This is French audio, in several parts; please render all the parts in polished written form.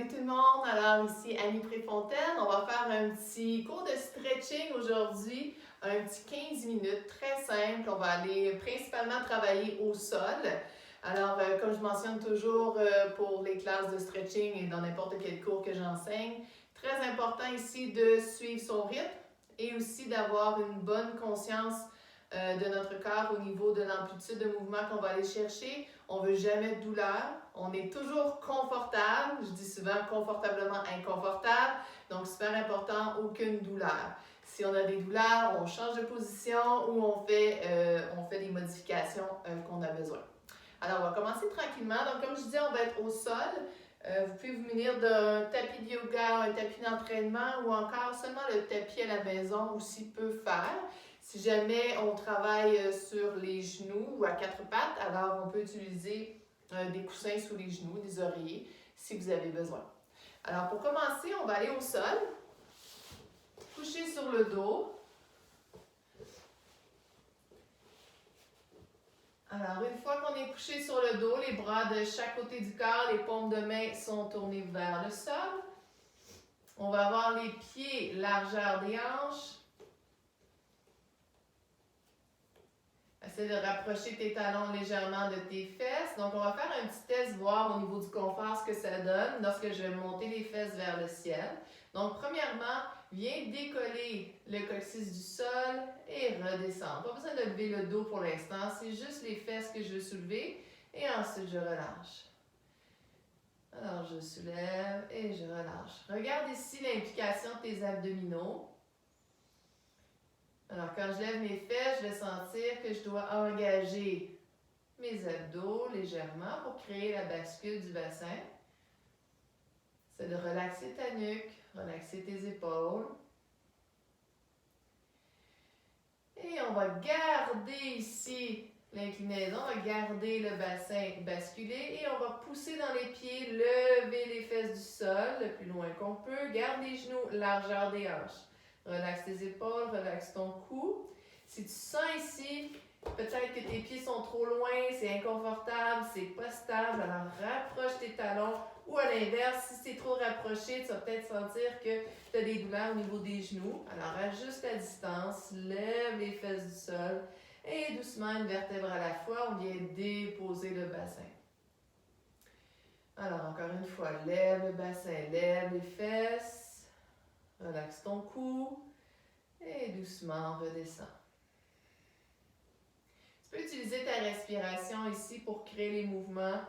Salut tout le monde! Alors ici Annie Préfontaine, on va faire un petit cours de stretching aujourd'hui, un petit 15 minutes, très simple. On va aller principalement travailler au sol. Alors comme je mentionne toujours pour les classes de stretching et dans n'importe quel cours que j'enseigne, très important ici de suivre son rythme et aussi d'avoir une bonne conscience de notre corps au niveau de l'amplitude de mouvement qu'on va aller chercher. On ne veut jamais de douleur. On est toujours confortable. Je dis souvent confortablement inconfortable. Donc, super important, aucune douleur. Si on a des douleurs, on change de position ou on fait des modifications qu'on a besoin. Alors, on va commencer tranquillement. Donc, comme je disais, on va être au sol. Vous pouvez vous munir d'un tapis de yoga, un tapis d'entraînement ou encore seulement le tapis à la maison aussi peut faire. Si jamais on travaille sur les genoux ou à quatre pattes, alors on peut utiliser des coussins sous les genoux, des oreillers, si vous avez besoin. Alors pour commencer, on va aller au sol, coucher sur le dos. Alors une fois qu'on est couché sur le dos, les bras de chaque côté du corps, les paumes de main sont tournées vers le sol. On va avoir les pieds largeur des hanches. Essaie de rapprocher tes talons légèrement de tes fesses. Donc, on va faire un petit test, voir au niveau du confort ce que ça donne lorsque je vais monter les fesses vers le ciel. Donc, premièrement, viens décoller le coccyx du sol et redescendre. Pas besoin de lever le dos pour l'instant, c'est juste les fesses que je veux soulever et ensuite je relâche. Alors, je soulève et je relâche. Regarde ici l'implication de tes abdominaux. Alors, quand je lève mes fesses, je vais sentir que je dois engager mes abdos légèrement pour créer la bascule du bassin. C'est de relaxer ta nuque, relaxer tes épaules. Et on va garder ici l'inclinaison, on va garder le bassin basculé et on va pousser dans les pieds, lever les fesses du sol le plus loin qu'on peut. Garde les genoux, largeur des hanches. Relaxe tes épaules, relaxe ton cou. Si tu sens ici, peut-être que tes pieds sont trop loin, c'est inconfortable, c'est pas stable, alors rapproche tes talons. Ou à l'inverse, si c'est trop rapproché, tu vas peut-être sentir que tu as des douleurs au niveau des genoux. Alors ajuste la distance, lève les fesses du sol et doucement, une vertèbre à la fois, on vient déposer le bassin. Alors encore une fois, lève le bassin, lève les fesses. Relaxe ton cou et doucement redescends. Tu peux utiliser ta respiration ici pour créer les mouvements.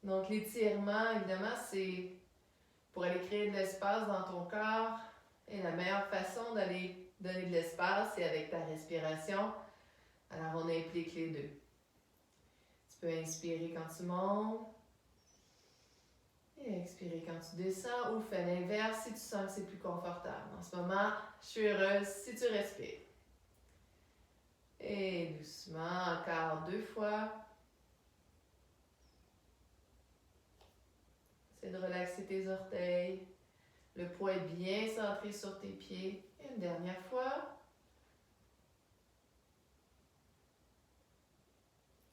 Donc l'étirement, évidemment, c'est pour aller créer de l'espace dans ton corps. Et la meilleure façon d'aller donner de l'espace, c'est avec ta respiration. Alors on implique les deux. Tu peux inspirer quand tu montes. Et expirer quand tu descends ou fais l'inverse si tu sens que c'est plus confortable. En ce moment, je suis heureuse si tu respires. Et doucement, encore 2 fois. Essaie de relaxer tes orteils. Le poids est bien centré sur tes pieds. Et une dernière fois.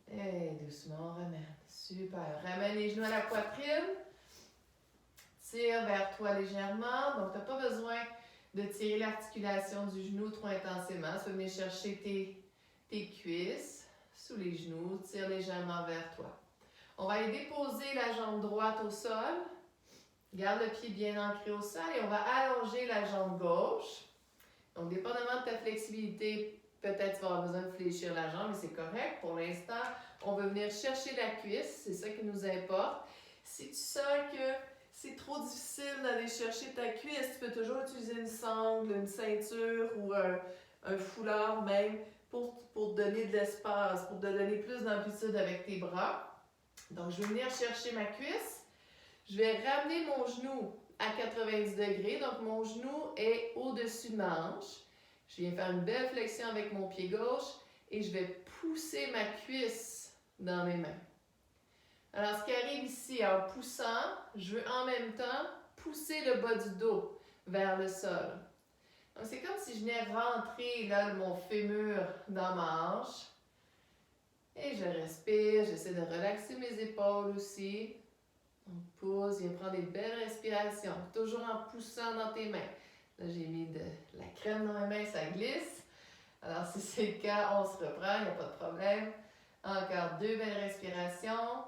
Et doucement, ramène. Super. Ramène les genoux à la poitrine. Tire vers toi légèrement. Donc, tu n'as pas besoin de tirer l'articulation du genou trop intensément. Tu vas venir chercher tes cuisses sous les genoux. Tire légèrement vers toi. On va aller déposer la jambe droite au sol. Garde le pied bien ancré au sol et on va allonger la jambe gauche. Donc, dépendamment de ta flexibilité, peut-être tu vas avoir besoin de fléchir la jambe, mais c'est correct. Pour l'instant, on va venir chercher la cuisse. C'est ça qui nous importe. Si tu sens que c'est trop difficile d'aller chercher ta cuisse, tu peux toujours utiliser une sangle, une ceinture ou un foulard même pour te donner de l'espace, pour te donner plus d'amplitude avec tes bras. Donc, je vais venir chercher ma cuisse. Je vais ramener mon genou à 90 degrés. Donc, mon genou est au-dessus de ma hanche. Je viens faire une belle flexion avec mon pied gauche et je vais pousser ma cuisse dans mes mains. Alors, ce qui arrive ici, en poussant, je veux en même temps pousser le bas du dos vers le sol. Donc, c'est comme si je venais rentrer là, mon fémur dans ma hanche. Et je respire, j'essaie de relaxer mes épaules aussi. On pousse, viens prendre des belles respirations, toujours en poussant dans tes mains. Là, j'ai mis de la crème dans mes mains, ça glisse. Alors, si c'est le cas, on se reprend, il n'y a pas de problème. Encore 2 belles respirations.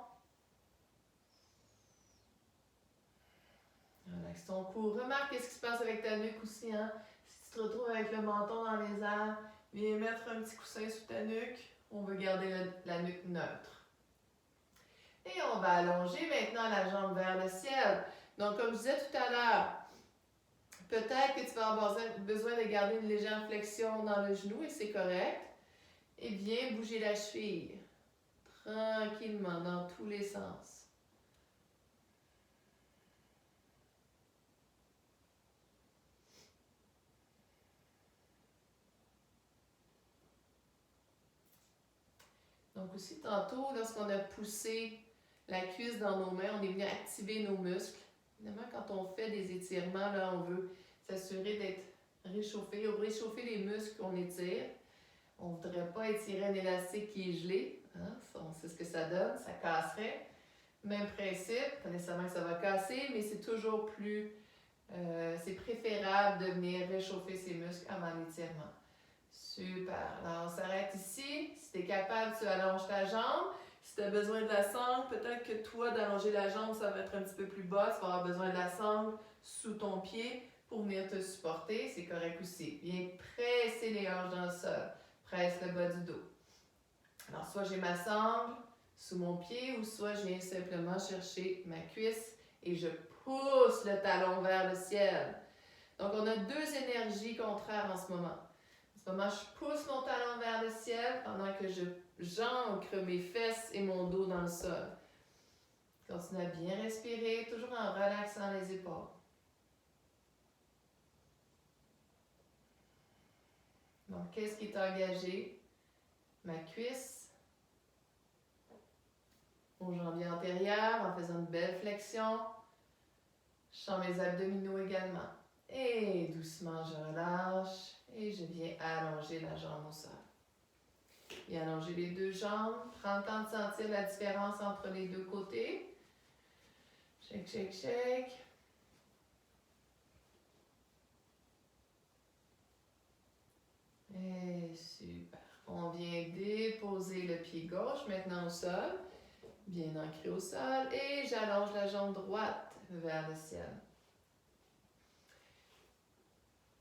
Relaxe ton cou. Remarque ce qui se passe avec ta nuque aussi. Hein? Si tu te retrouves avec le menton dans les airs, viens mettre un petit coussin sous ta nuque. On veut garder la nuque neutre. Et on va allonger maintenant la jambe vers le ciel. Donc, comme je disais tout à l'heure, peut-être que tu vas avoir besoin de garder une légère flexion dans le genou et c'est correct. Et viens bouger la cheville tranquillement dans tous les sens. Donc aussi, tantôt, lorsqu'on a poussé la cuisse dans nos mains, on est venu activer nos muscles. Évidemment, quand on fait des étirements, là, on veut s'assurer d'être réchauffé ou réchauffer les muscles qu'on étire. On ne voudrait pas étirer un élastique qui est gelé. Hein? On sait ce que ça donne, ça casserait. Même principe, pas nécessairement que ça va casser, mais c'est toujours plus... c'est préférable de venir réchauffer ses muscles avant l'étirement. Super. Alors, on s'arrête ici. Si tu es capable, tu allonges ta jambe. Si tu as besoin de la sangle, peut-être que toi, d'allonger la jambe, ça va être un petit peu plus bas. Tu vas avoir besoin de la sangle sous ton pied pour venir te supporter. C'est correct aussi. Viens presser les hanches dans le sol. Presse le bas du dos. Alors, soit j'ai ma sangle sous mon pied ou soit je viens simplement chercher ma cuisse et je pousse le talon vers le ciel. Donc, on a 2 énergies contraires en ce moment. En ce moment, je pousse mon talon vers le ciel pendant que j'ancre mes fesses et mon dos dans le sol. Continue à bien respirer, toujours en relaxant les épaules. Donc, qu'est-ce qui est engagé? Ma cuisse, mon jambier antérieur en faisant une belle flexion. Je sens mes abdominaux également. Et doucement, je relâche et je viens allonger la jambe au sol. Viens allonger les 2 jambes. Prends le temps de sentir la différence entre les 2 côtés. Shake, shake, shake. Et super. On vient déposer le pied gauche maintenant au sol. Bien ancré au sol. Et j'allonge la jambe droite vers le ciel.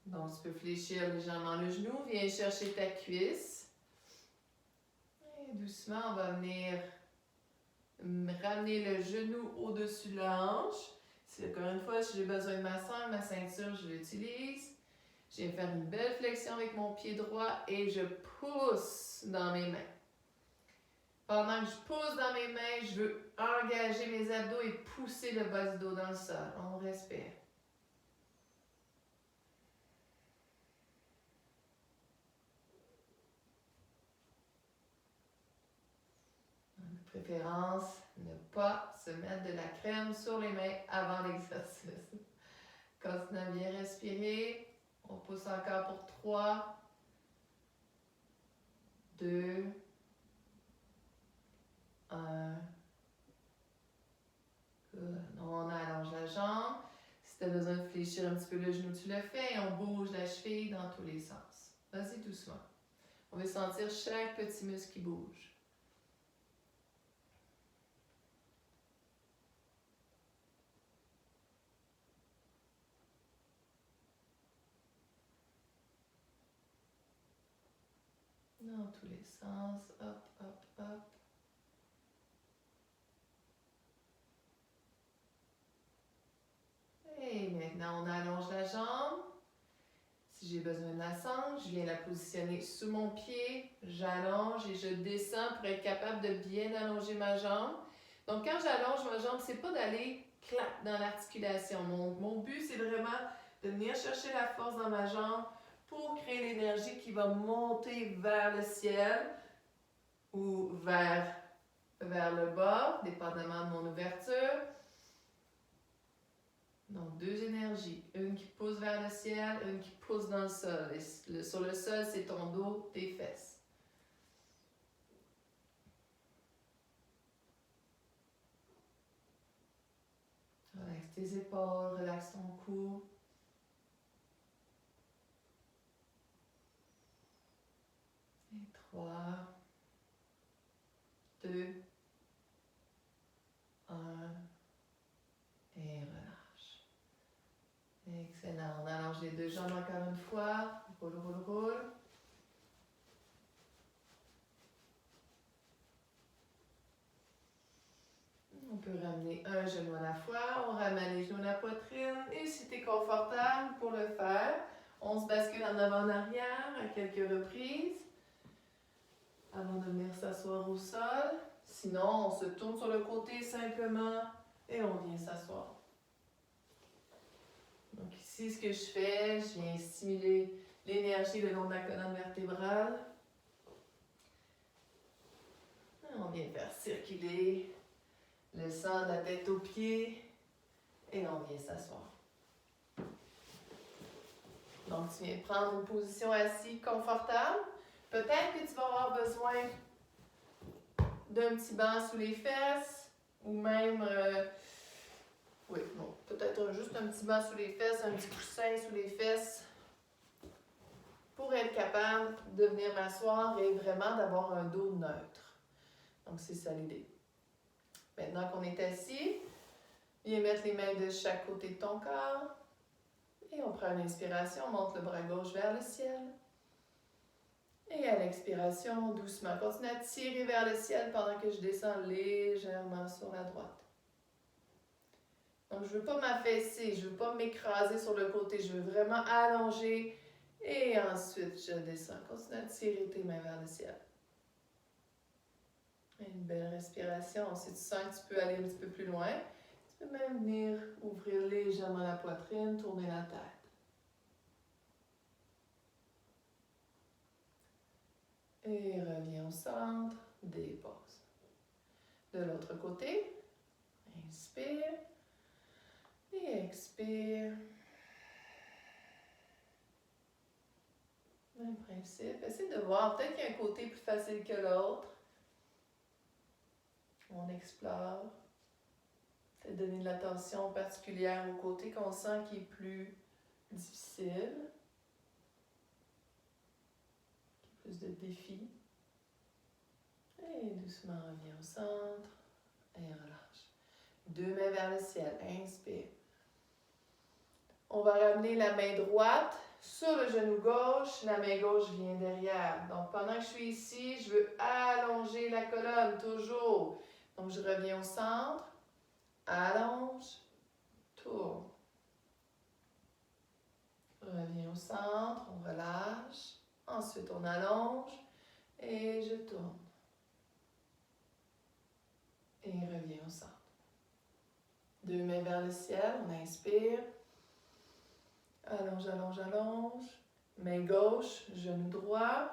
Donc, tu peux fléchir légèrement le genou. Viens chercher ta cuisse. Et doucement, on va venir ramener le genou au-dessus de la hanche. Encore une fois, si j'ai besoin de ma sangle, ma ceinture, je l'utilise. Je viens faire une belle flexion avec mon pied droit et je pousse dans mes mains. Pendant que je pousse dans mes mains, je veux engager mes abdos et pousser le bas du dos dans le sol. On respire. De préférence, ne pas se mettre de la crème sur les mains avant l'exercice. Continue à bien respirer. On pousse encore pour 3, 2, 1. Good. On allonge la jambe. Si tu as besoin de fléchir un petit peu le genou, tu le fais et on bouge la cheville dans tous les sens. Vas-y doucement. On veut sentir chaque petit muscle qui bouge. Dans tous les sens. Hop, hop, hop. Et maintenant, on allonge la jambe. Si j'ai besoin de la sangle, je viens la positionner sous mon pied, j'allonge et je descends pour être capable de bien allonger ma jambe. Donc, quand j'allonge ma jambe, c'est pas d'aller clac dans l'articulation. Mon but, c'est vraiment de venir chercher la force dans ma jambe pour créer l'énergie qui va monter vers le ciel ou vers le bas, dépendamment de mon ouverture. Donc, 2 énergies. Une qui pousse vers le ciel, une qui pousse dans le sol. Et sur le sol, c'est ton dos, tes fesses. tes épaules, relaxe ton cou. Et 3, 2, 1, et relâche. Excellent. On allonge les deux jambes encore une fois. Roule, roule, roule. On peut ramener un genou à la fois. On ramène les genoux à la poitrine. Et si tu es confortable pour le faire, on se bascule en avant en arrière à quelques reprises avant de venir s'asseoir au sol. Sinon, on se tourne sur le côté simplement et on vient s'asseoir. Donc ici, ce que je fais, je viens stimuler l'énergie le long de la colonne vertébrale. On vient faire circuler le sang de la tête aux pieds et on vient s'asseoir. Donc, tu viens de prendre une position assise confortable. Peut-être que tu vas avoir besoin d'un petit banc sous les fesses ou même, peut-être juste un petit banc sous les fesses, un petit coussin sous les fesses pour être capable de venir m'asseoir et vraiment d'avoir un dos neutre. Donc, c'est ça l'idée. Maintenant qu'on est assis, viens mettre les mains de chaque côté de ton corps. Et on prend une inspiration, on monte le bras gauche vers le ciel. Et à l'expiration, doucement, continue à tirer vers le ciel pendant que je descends légèrement sur la droite. Donc, je ne veux pas m'affaisser, je ne veux pas m'écraser sur le côté, je veux vraiment allonger. Et ensuite, je descends. Continue à tirer tes mains vers le ciel. Une belle respiration. Si tu sens que tu peux aller un petit peu plus loin, tu peux même venir ouvrir légèrement la poitrine, tourner la tête. Et reviens au centre, dépose. De l'autre côté, inspire et expire. Même principe. Essaye de voir, peut-être qu'il y a un côté plus facile que l'autre. On explore. Peut-être donner de l'attention particulière au côté qu'on sent qui est plus difficile. Qui est plus de défis. Et doucement, reviens au centre. Et relâche. Deux mains vers le ciel. Inspire. On va ramener la main droite sur le genou gauche. La main gauche vient derrière. Donc, pendant que je suis ici, je veux allonger la colonne, toujours. Donc, je reviens au centre. Allonge. Tourne. Reviens au centre. On relâche. Ensuite, on allonge. Et je tourne. Et reviens au centre. Deux mains vers le ciel. On inspire. Allonge, allonge, allonge. Main gauche, genou droit.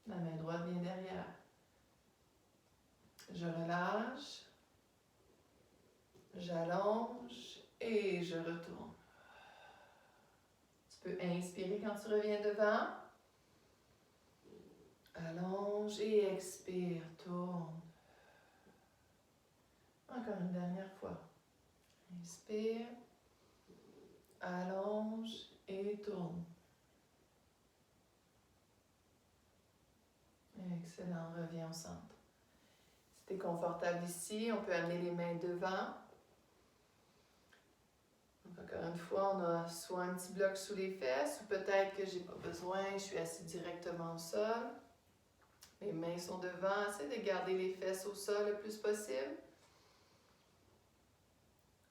La main droite vient derrière. Je relâche. J'allonge et je retourne. Tu peux inspirer quand tu reviens devant. Allonge et expire. Tourne. Encore une dernière fois. Inspire. Allonge et tourne. Excellent, reviens au centre. Si tu es confortable ici, on peut amener les mains devant. Donc encore une fois, on a soit un petit bloc sous les fesses ou peut-être que j'ai pas besoin, je suis assis directement au sol. Mes mains sont devant, essaie de garder les fesses au sol le plus possible.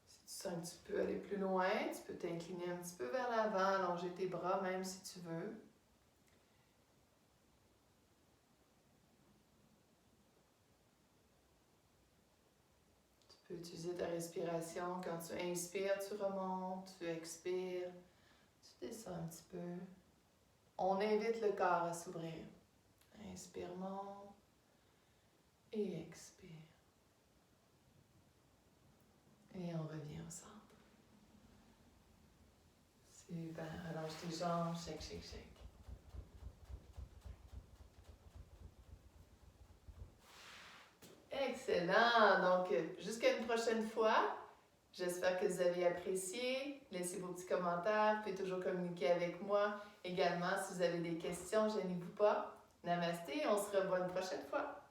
Si tu sens que tu peux aller plus loin, tu peux t'incliner un petit peu vers l'avant, allonger tes bras même si tu veux. Tu peux utiliser ta respiration. Quand tu inspires, tu remontes, tu expires, tu descends un petit peu. On invite le corps à s'ouvrir. Inspire, monte et expire. Et on revient au centre. Super. Allonge tes jambes, shake, shake, shake. Excellent. Donc, jusqu'à une prochaine fois. J'espère que vous avez apprécié. Laissez vos petits commentaires. Vous pouvez toujours communiquer avec moi. Également, si vous avez des questions, gênez-vous pas. Namasté, on se revoit une prochaine fois.